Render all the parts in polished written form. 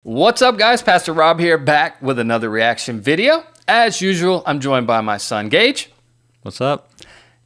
What's up, guys? Pastor Rob here, back with another reaction video. As usual, I'm joined by my son, Gage. What's up?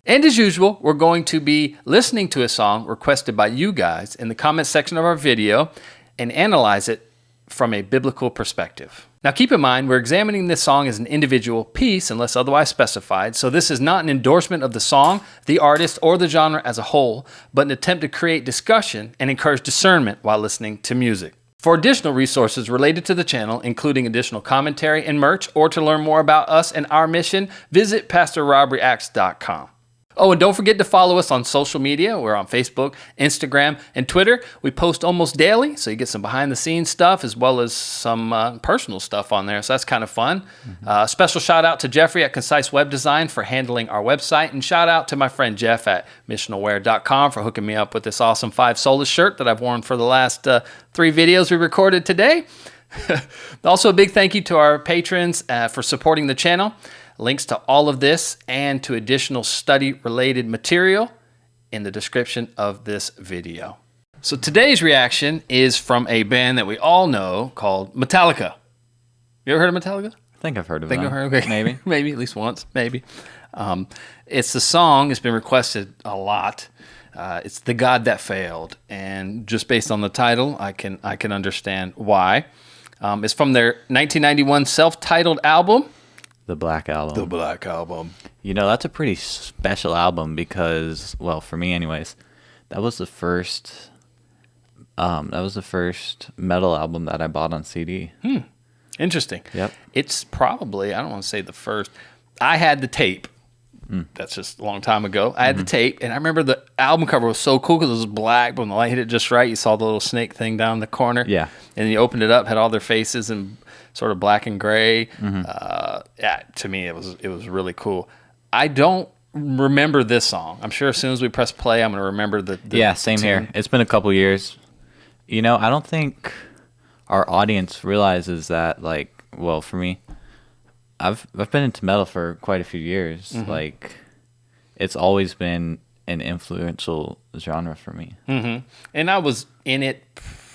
And as usual, we're going to be listening to a song requested by you guys in the comment section of our video and analyze it from a biblical perspective. Now, keep in mind, we're examining this song as an individual piece unless otherwise specified, so this is not an endorsement of the song, the artist, or the genre as a whole, but an attempt to create discussion and encourage discernment while listening to music. For additional resources related to the channel, including additional commentary and merch, or to learn more about us and our mission, visit PastorRobReacts.com. Oh, and don't forget to follow us on social media. We're on Facebook, Instagram, and Twitter. We post almost daily, so you get some behind-the-scenes stuff as well as some personal stuff on there, so that's kind of fun. Special shout-out to Jeffrey at Concise Web Design for handling our website, and shout-out to my friend Jeff at missionalwear.com for hooking me up with this awesome 5 Solas shirt that I've worn for the last 3 videos we recorded today. Also, a big thank you to our patrons for supporting the channel. Links to all of this and to additional study-related material in the description of this video. So today's reaction is from a band that we all know called Metallica. You ever heard of Metallica? I think I've heard of them. Okay. Maybe. Maybe, at least once, maybe. It's the song, it's been requested a lot. It's The God That Failed. And just based on the title, I can understand why. It's from their 1991 self-titled album, The Black Album. The Black Album. You know, that's a pretty special album because, well, for me anyways, that was the first metal album that I bought on CD. Interesting. Yep. It's probably, I don't want to say the first. I had the tape. That's just a long time ago. I had the tape, and I remember the album cover was so cool because it was black, but when the light hit it just right, you saw the little snake thing down in the corner. Yeah. And you opened it up, had all their faces in sort of black and gray. Yeah, to me, it was really cool. I don't remember this song. I'm sure as soon as we press play, I'm going to remember the yeah, same tune. here. It's been a couple years. You know, I don't think our audience realizes that, like, well, for me, I've been into metal for quite a few years. Like, it's always been an influential genre for me. And I was in it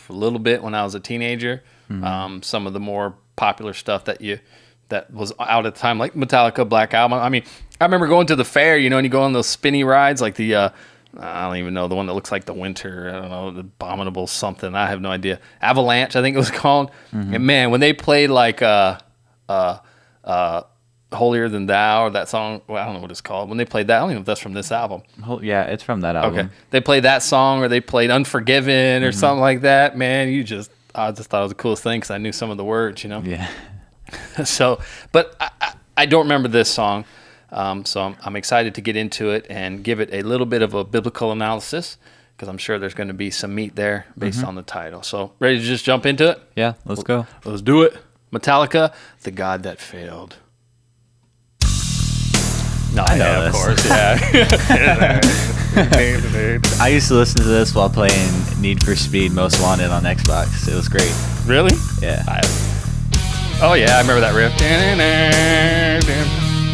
a little bit when I was a teenager. Some of the more popular stuff that was out at the time, like Metallica, Black Album. I mean, I remember going to the fair, you know, and you go on those spinny rides, like the I don't even know, the one that looks like the winter, I don't know, the Abominable something, I have no idea. Avalanche, I think it was called. And man, when they played like Holier Than Thou, or that song, well, I don't know what it's called. When they played that, I don't even know if that's from this album. Yeah, it's from that album. Okay. They played that song, or they played Unforgiven or something like that. Man, I just thought it was the coolest thing because I knew some of the words, you know? Yeah. So, but I don't remember this song. So I'm excited to get into it and give it a little bit of a biblical analysis because I'm sure there's going to be some meat there based on the title. So ready to just jump into it? Yeah, let's go. Let's do it. Metallica, The God That Failed. No, I know, of course, yeah. I used to listen to this while playing Need for Speed Most Wanted on Xbox. It was great. Really? Yeah. Oh, yeah, I remember that riff.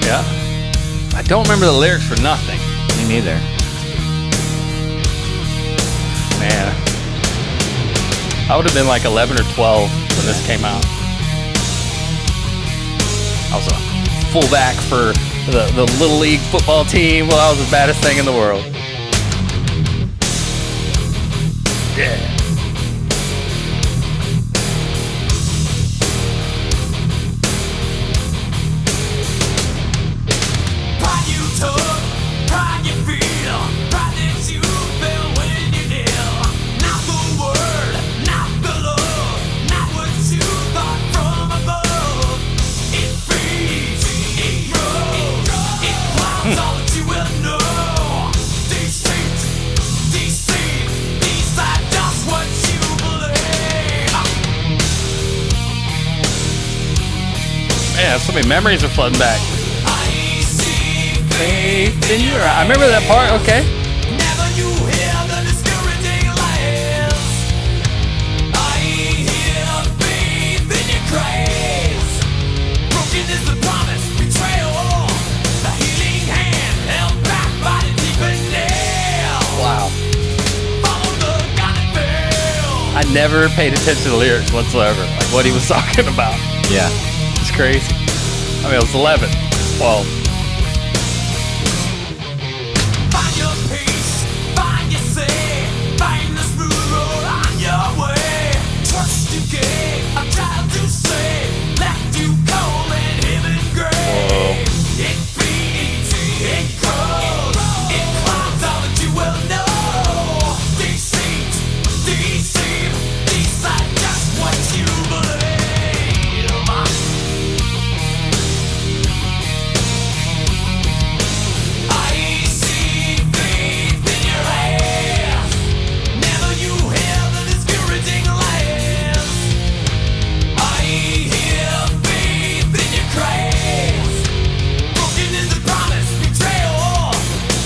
Yeah. I don't remember the lyrics for nothing. Me neither. Man. I would have been like 11 or 12 when this came out. I was a fullback for the Little League football team. Well, I was the baddest thing in the world. Yeah. Pride you took, pride you feel, pride that you feel when you kneel. Not the word, not the love, not what you thought from above. It feeds, it grows, it climbs all that you will know. Deceit, these are just what you believe. Man, so many memories are flooding back. I see Faith in your eye. I remember that part, okay. never you hear the discouraging lies. I hear faith in your grace. Broken is the promise, betrayal. The healing hand held back by the deep nail. Wow. Follow the God that failed. I never paid attention to the lyrics whatsoever, like what he was talking about. Yeah. It's crazy. I mean, I was 11, 12. Find your peace, find your say, find the smooth road on your way. Trust you gave a child to save, left you cold and him in grave. It feeds, it grows, it climbs all that you will know. Deceit, deceive, decide just what you believe. I see faith in your eyes. Never you hear the discouraging lies. I hear faith in your cries. Broken is the promise, betrayal.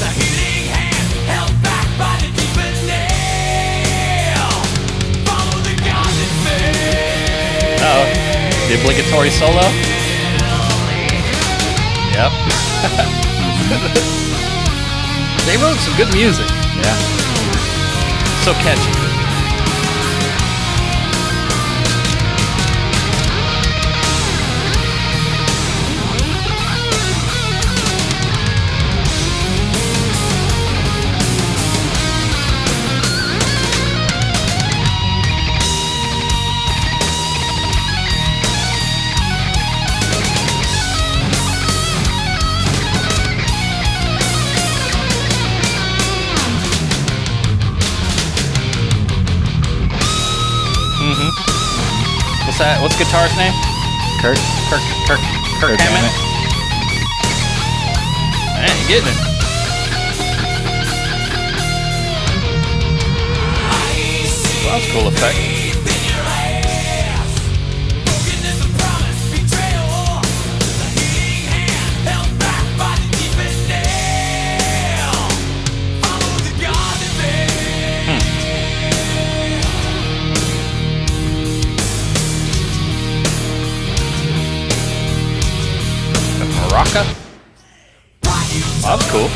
The healing hand held back by the deep nail. Follow the God that fails. Oh, the obligatory solo. Yep. They wrote some good music. Yeah. So catchy. What's that? What's the guitarist's name? Kirk Kirk Hammett. Man, you getting it. Well, that's a cool effect. Maraca? Oh, that's cool.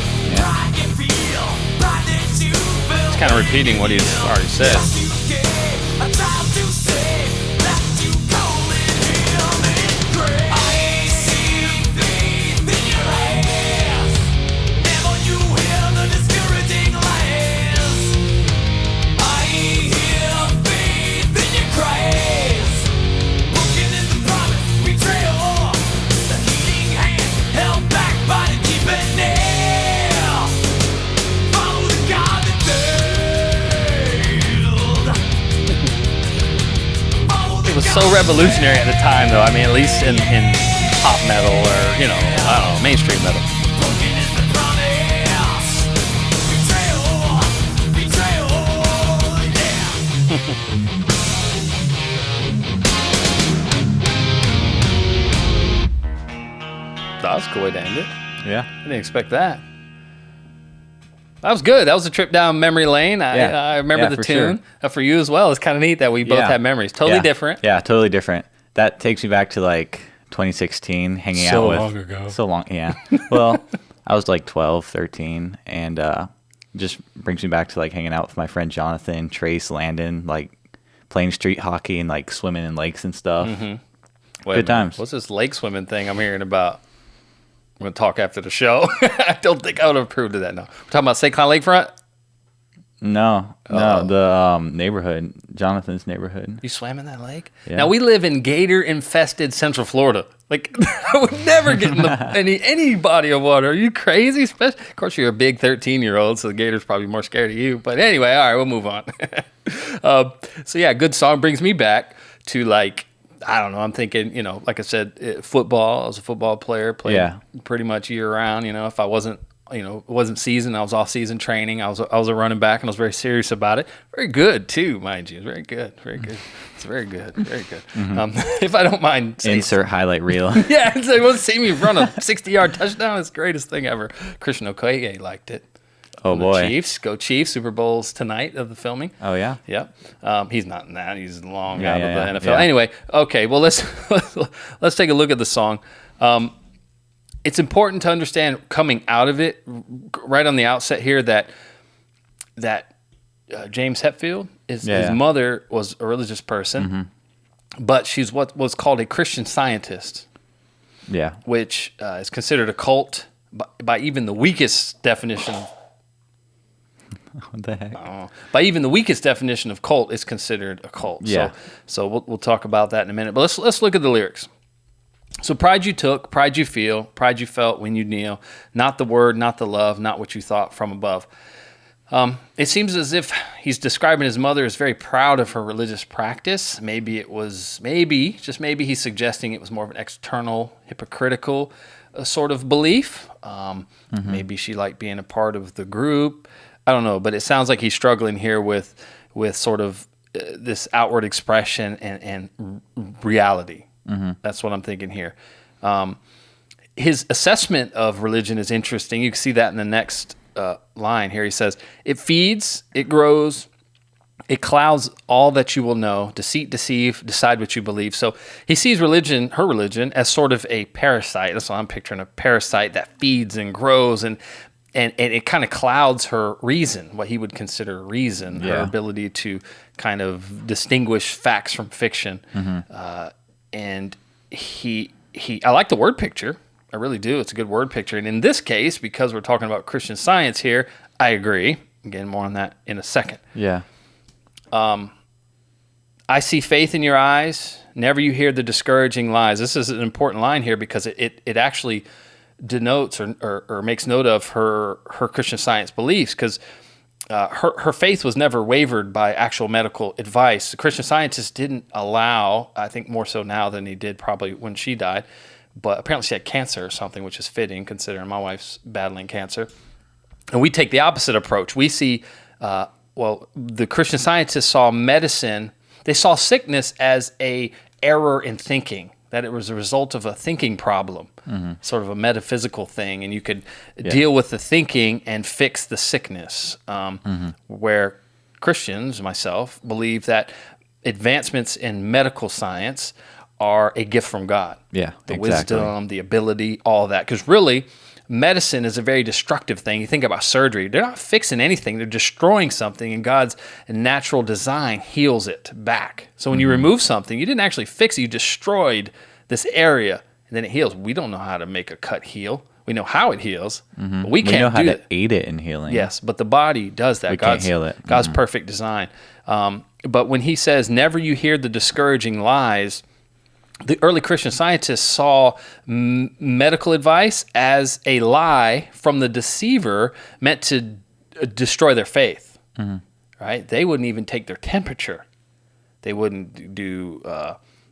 It's kind of repeating what he's already said. It was so revolutionary at the time, though. I mean, at least in pop metal or, you know, I don't know, mainstream metal. That was a cool way to end it. Yeah. I didn't expect that. That was good. That was a trip down memory lane. I remember the for tune. sure. For you as well. It's kind of neat that we both have memories. Totally different. Yeah, totally different. That takes me back to like 2016, hanging out with. So long ago. So long, yeah. Well, I was like 12, 13, and just brings me back to like hanging out with my friend Jonathan, Trace, Landon, like playing street hockey and like swimming in lakes and stuff. Mm-hmm. Wait Good times. What's this lake swimming thing I'm hearing about? I'm going to talk after the show. I don't think I would have approved of that. No. We're talking about Saquon Lakefront? No, the neighborhood, Jonathan's neighborhood. You swam in that lake? Yeah. Now, we live in gator-infested Central Florida. Like, I would never get in any body of water. Are you crazy? Of course, you're a big 13-year-old, so the gator's probably more scared of you. But anyway, all right, we'll move on. So, yeah, good song brings me back to, like, I don't know. I'm thinking, you know, like I said, football. I was a football player, played pretty much year round. You know, if I wasn't, you know, it wasn't season, I was off season training. I was a running back, and I was very serious about it. Very good too, mind you. Very good, very good. It's very good, very good. Mm-hmm. If I don't mind, Insert highlight reel. yeah, so you want to see me run a 60-yard touchdown? It's the greatest thing ever. Christian Okoye liked it. Oh And boy, the Chiefs, go Chiefs! Super Bowl's tonight of the filming. Oh yeah. Yep. He's not in that. He's long Yeah, out yeah, of the NFL. yeah. Anyway, okay. Well, let's take a look at the song. It's important to understand coming out of it right on the outset here that James Hetfield. His Yeah. mother was a religious person, but she's what was called a Christian Scientist, Yeah. which is considered a cult by even the weakest definition. What the heck? By even the weakest definition of cult, it's considered a cult. Yeah. So we'll talk about that in a minute. But let's look at the lyrics. So pride you took, pride you feel, pride you felt when you kneel. Not the word, not the love, not what you thought from above. It seems as if he's describing his mother as very proud of her religious practice. Maybe he's suggesting it was more of an external, hypocritical sort of belief. Maybe she liked being a part of the group. I don't know, but it sounds like he's struggling here with sort of this outward expression and reality. That's what I'm thinking here. His assessment of religion is interesting. You can see that in the next line here. He says, it feeds, it grows, it clouds all that you will know, deceit, deceive, decide what you believe. So he sees her religion, as sort of a parasite. That's what I'm picturing, a parasite that feeds and grows and it kind of clouds her reason, what he would consider reason, her ability to kind of distinguish facts from fiction. And I like the word picture. I really do. It's a good word picture. And in this case, because we're talking about Christian Science here, I agree. Again, more on that in a second. Yeah. I see faith in your eyes. Never you hear the discouraging lies. This is an important line here because it actually denotes or makes note of her Christian Science beliefs, because her faith was never wavered by actual medical advice. The Christian Scientists didn't allow, I think more so now than he did probably when she died, but apparently she had cancer or something, which is fitting considering my wife's battling cancer. And we take the opposite approach. We see, the Christian Scientists saw medicine, they saw sickness as a error in thinking, that it was a result of a thinking problem, sort of a metaphysical thing, and you could deal with the thinking and fix the sickness. Where Christians, myself, believe that advancements in medical science are a gift from God. Yeah, the exactly. wisdom, the ability, all that. Because really, medicine is a very destructive thing. You think about surgery, they're not fixing anything, they're destroying something, and God's natural design heals it back. So when you remove something, you didn't actually fix it, you destroyed this area, and then it heals. We don't know how to make a cut heal. We know how it heals, but we can't know how do to it. aid it in healing. Yes, but the body does that. We can't heal it. God's perfect design. But when he says, never you hear the discouraging lies, the early Christian Scientists saw medical advice as a lie from the deceiver meant to destroy their faith. Right? They wouldn't even take their temperature. They wouldn't do.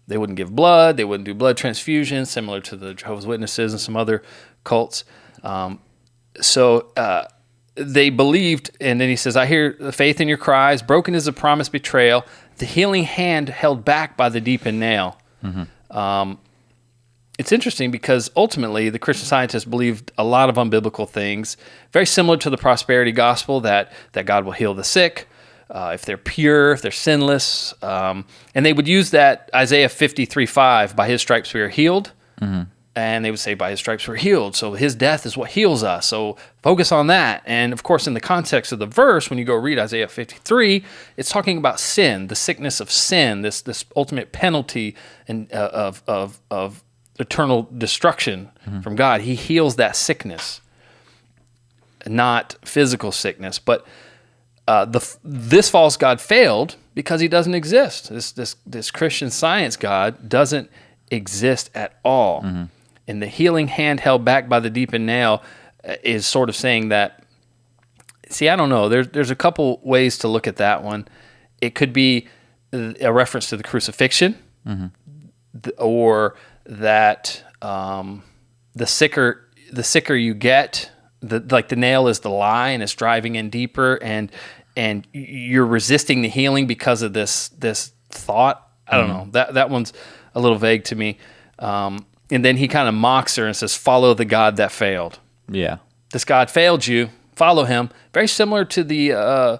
They wouldn't give blood. They wouldn't do blood transfusions, similar to the Jehovah's Witnesses and some other cults. So they believed, and then he says, I hear the faith in your cries. Broken is the promised betrayal. The healing hand held back by the deepened nail. It's interesting because ultimately the Christian Scientists believed a lot of unbiblical things, very similar to the prosperity gospel, that God will heal the sick, if they're pure, if they're sinless. And they would use that Isaiah 53:5, by his stripes we are healed. And they would say, by his stripes we're healed. So his death is what heals us. So focus on that. And of course, in the context of the verse, when you go read Isaiah 53, it's talking about sin, the sickness of sin, this ultimate penalty and of eternal destruction from God. He heals that sickness, not physical sickness. But this false God failed because he doesn't exist. This Christian Science God doesn't exist at all. And the healing hand held back by the deepened nail is sort of saying that, see, I don't know. There's a couple ways to look at that one. It could be a reference to the crucifixion, or that the sicker you get, like the nail is the lie and it's driving in deeper, and you're resisting the healing because of this thought. I don't know. That one's a little vague to me. And then he kind of mocks her and says, follow the God that failed. Yeah. This God failed you. Follow him. Very similar to the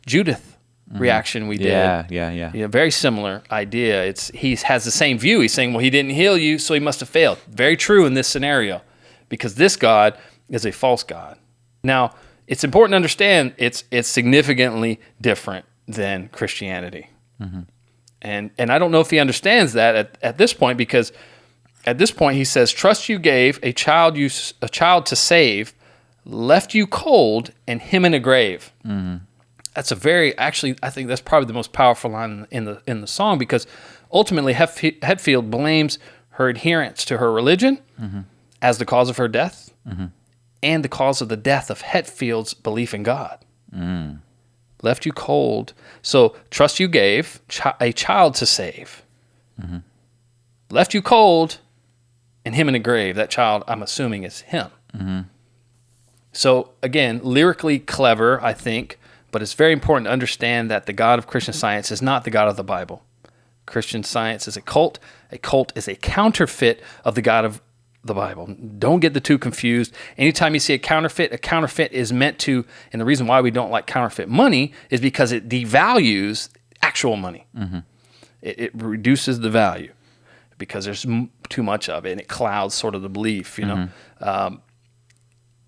Judith reaction we did. Yeah. Very similar idea. He has the same view. He's saying, well, he didn't heal you, so he must have failed. Very true in this scenario, because this God is a false God. Now, it's important to understand it's significantly different than Christianity. And I don't know if he understands that at this point, because at this point he says, trust you gave a child to save, left you cold, and him in a grave. That's actually, I think that's probably the most powerful line in the song, because ultimately Hetfield blames her adherence to her religion as the cause of her death and the cause of the death of Hetfield's belief in God. Left you cold. So trust you gave a child to save. Left you cold, and him in a grave. That child, I'm assuming, is him. So again, lyrically clever, I think, but it's very important to understand that the God of Christian Science is not the God of the Bible. Christian Science is a cult. A cult is a counterfeit of the God of the Bible. Don't get the two confused. Anytime you see a counterfeit is meant to, and the reason why we don't like counterfeit money is because it devalues actual money. It reduces the value because there's too much of it, and it clouds sort of the belief, you know.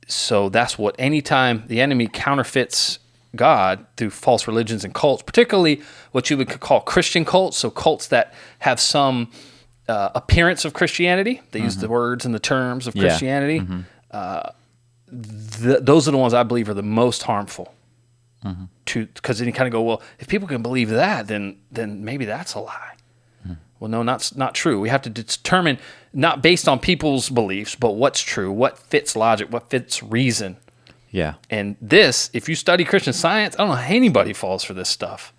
So that's what, anytime the enemy counterfeits God through false religions and cults, particularly what you would call Christian cults, so cults that have some appearance of Christianity. They use the words and the terms of Christianity. Those are the ones I believe are the most harmful. Because then you kind of go, well, if people can believe that, then maybe that's a lie. Well, no, not true. We have to determine, not based on people's beliefs, but what's true, what fits logic, what fits reason. Yeah. And this, if you study Christian Science, I don't know how anybody falls for this stuff.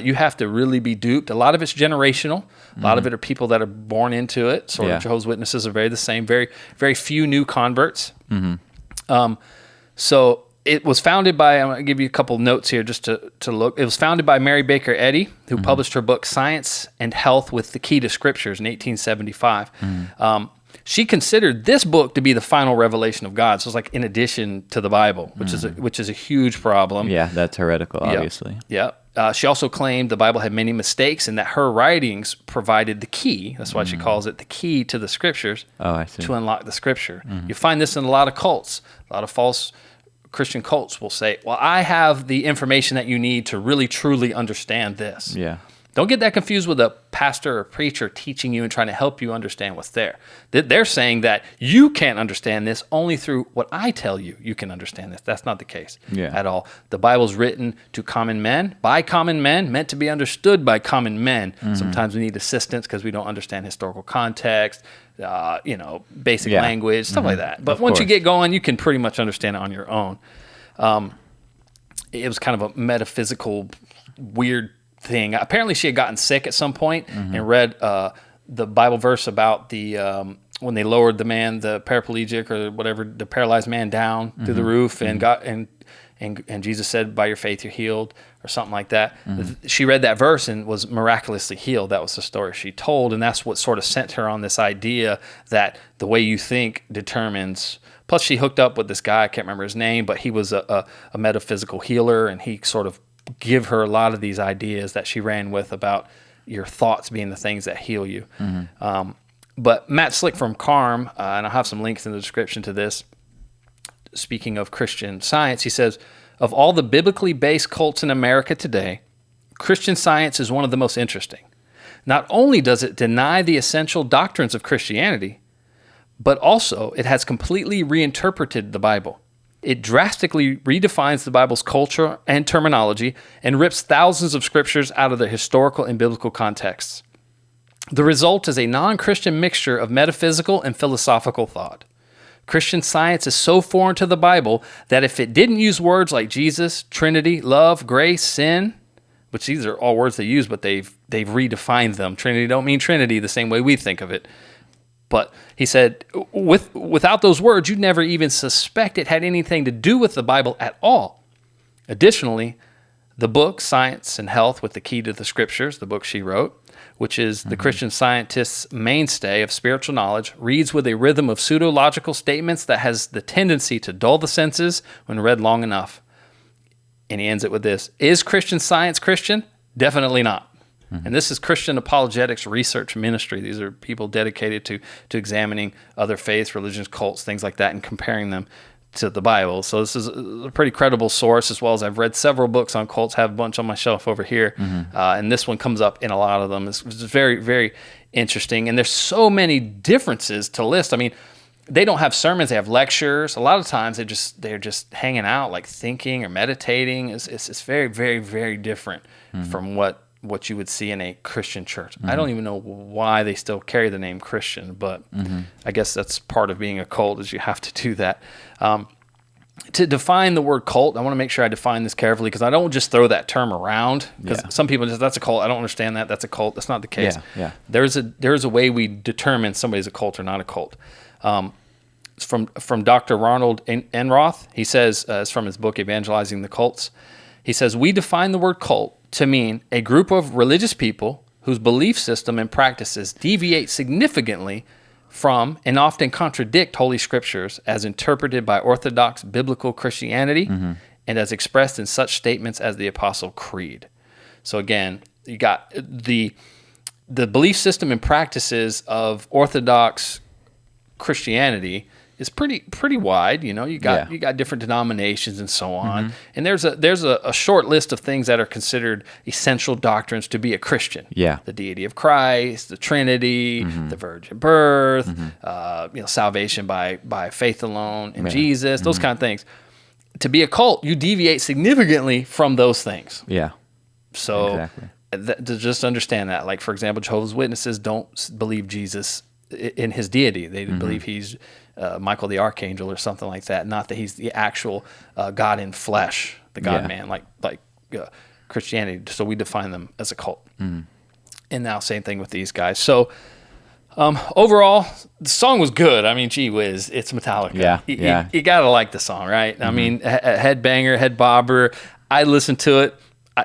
You have to really be duped. A lot of it's generational. A lot of it are people that are born into it. Sort of Jehovah's Witnesses are very the same. Very, very few new converts. So it was founded by, I'm going to give you a couple notes here just to look. It was founded by Mary Baker Eddy, who published her book Science and Health with the Key to Scriptures in 1875. She considered this book to be the final revelation of God. So it's like in addition to the Bible, which is a huge problem. Yeah, that's heretical, obviously. Yeah. She also claimed the Bible had many mistakes and that her writings provided the key. That's why she calls it the key to the Scriptures. Oh, I see. To unlock the Scripture. You find this in a lot of cults. A lot of false Christian cults will say, well, I have the information that you need to really, truly understand this. Yeah. Don't get that confused with a pastor or preacher teaching you and trying to help you understand what's there. They're saying that you can't understand this only through what I tell you. You can understand this. That's not the case at all. The Bible's written to common men, by common men, meant to be understood by common men. Sometimes we need assistance because we don't understand historical context, basic language, stuff like that. But once you get going, you can pretty much understand it on your own. It was kind of a metaphysical, weird thing. Apparently she had gotten sick at some point and read the Bible verse about the when they lowered the paraplegic or whatever, the paralyzed man down through the roof and and Jesus said, by your faith you're healed, or something like that. She read that verse and was miraculously healed. That was the story she told, and that's what sort of sent her on this idea that the way you think determines. Plus she hooked up with this guy, I can't remember his name, but he was a metaphysical healer, and he sort of give her a lot of these ideas that she ran with about your thoughts being the things that heal you. But Matt Slick from Carm, and I'll have some links in the description to this, speaking of Christian Science, he says, of all the biblically based cults in America today, Christian Science is one of the most interesting. Not only does it deny the essential doctrines of Christianity, but also it has completely reinterpreted the Bible. It drastically redefines the Bible's culture and terminology and rips thousands of scriptures out of their historical and biblical contexts. The result is a non-Christian mixture of metaphysical and philosophical thought. Christian Science is so foreign to the Bible that if it didn't use words like Jesus, Trinity, love, grace, sin, which these are all words they use, but they've redefined them. Trinity don't mean Trinity the same way we think of it. But he said, without those words, you'd never even suspect it had anything to do with the Bible at all. Additionally, the book, Science and Health with the Key to the Scriptures, the book she wrote, which is the Christian Scientist's mainstay of spiritual knowledge, reads with a rhythm of pseudo-logical statements that has the tendency to dull the senses when read long enough. And he ends it with this: is Christian Science Christian? Definitely not. And this is Christian Apologetics Research Ministry. These are people dedicated to examining other faiths, religions, cults, things like that, and comparing them to the Bible. So this is a pretty credible source, as well as I've read several books on cults, have a bunch on my shelf over here. And this one comes up in a lot of them. It's very, very interesting. And there's so many differences to list. I mean, they don't have sermons, they have lectures. A lot of times they're just hanging out, like thinking or meditating. It's very, very, very different from what you would see in a Christian church. I don't even know why they still carry the name Christian, but I guess that's part of being a cult, is you have to do that. To define the word cult, I want to make sure I define this carefully, because I don't just throw that term around, because some people just, that's a cult. I don't understand that. That's a cult. That's not the case. Yeah. There's a way we determine somebody's a cult or not a cult. From Dr. Ronald Enroth, he says, it's from his book Evangelizing the Cults. He says, we define the word cult to mean a group of religious people whose belief system and practices deviate significantly from and often contradict Holy Scriptures as interpreted by Orthodox biblical Christianity and as expressed in such statements as the Apostle Creed. So again, you got the belief system and practices of Orthodox Christianity is pretty wide. You know, you got different denominations and so on. And there's a short list of things that are considered essential doctrines to be a Christian. Yeah. The deity of Christ, the Trinity, the virgin birth, salvation by faith alone in Jesus, those kind of things. To be a cult, you deviate significantly from those things. Yeah. So to just understand that, like, for example, Jehovah's Witnesses don't believe Jesus in his deity. They believe he's Michael the Archangel or something like that, not that he's the actual God in flesh, the God-man, like Christianity. So we define them as a cult. And now same thing with these guys. So overall, the song was good. I mean, gee whiz, it's Metallica. You gotta like the song, right? I mean, head banger, head bobber. I listened to it.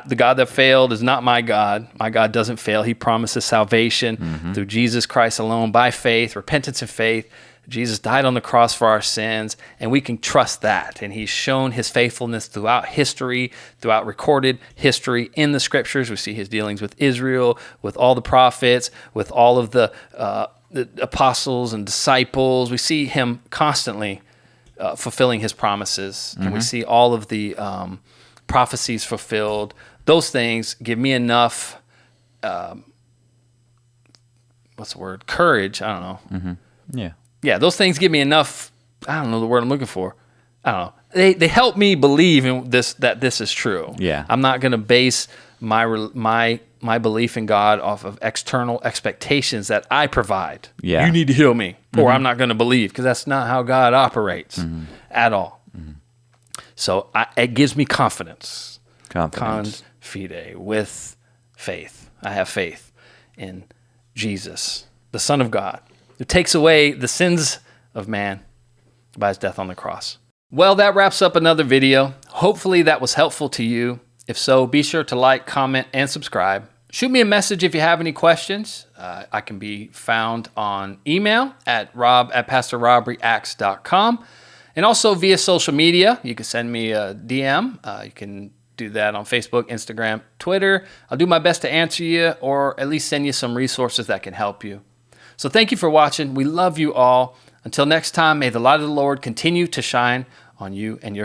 The God that failed is not my God. My God doesn't fail. He promises salvation through Jesus Christ alone, by faith, repentance and faith. Jesus died on the cross for our sins, and we can trust that. And he's shown his faithfulness throughout history, throughout recorded history in the Scriptures. We see his dealings with Israel, with all the prophets, with all of the apostles and disciples. We see him constantly fulfilling his promises, and we see all of the prophecies fulfilled. Those things give me enough, courage. I don't know. Yeah, those things give me enough, I don't know the word I'm looking for. I don't know. They help me believe in this, that this is true. Yeah. I'm not going to base my belief in God off of external expectations that I provide. Yeah. You need to heal me, or I'm not going to believe, because that's not how God operates at all. So it gives me confidence. Confide with faith. I have faith in Jesus, the Son of God, who takes away the sins of man by his death on the cross. Well, that wraps up another video. Hopefully that was helpful to you. If so, be sure to like, comment, and subscribe. Shoot me a message if you have any questions. I can be found on email at rob@pastorrobreacts.com. And also via social media. You can send me a DM. You can do that on Facebook, Instagram, Twitter. I'll do my best to answer you, or at least send you some resources that can help you. So thank you for watching. We love you all. Until next time, may the light of the Lord continue to shine on you and your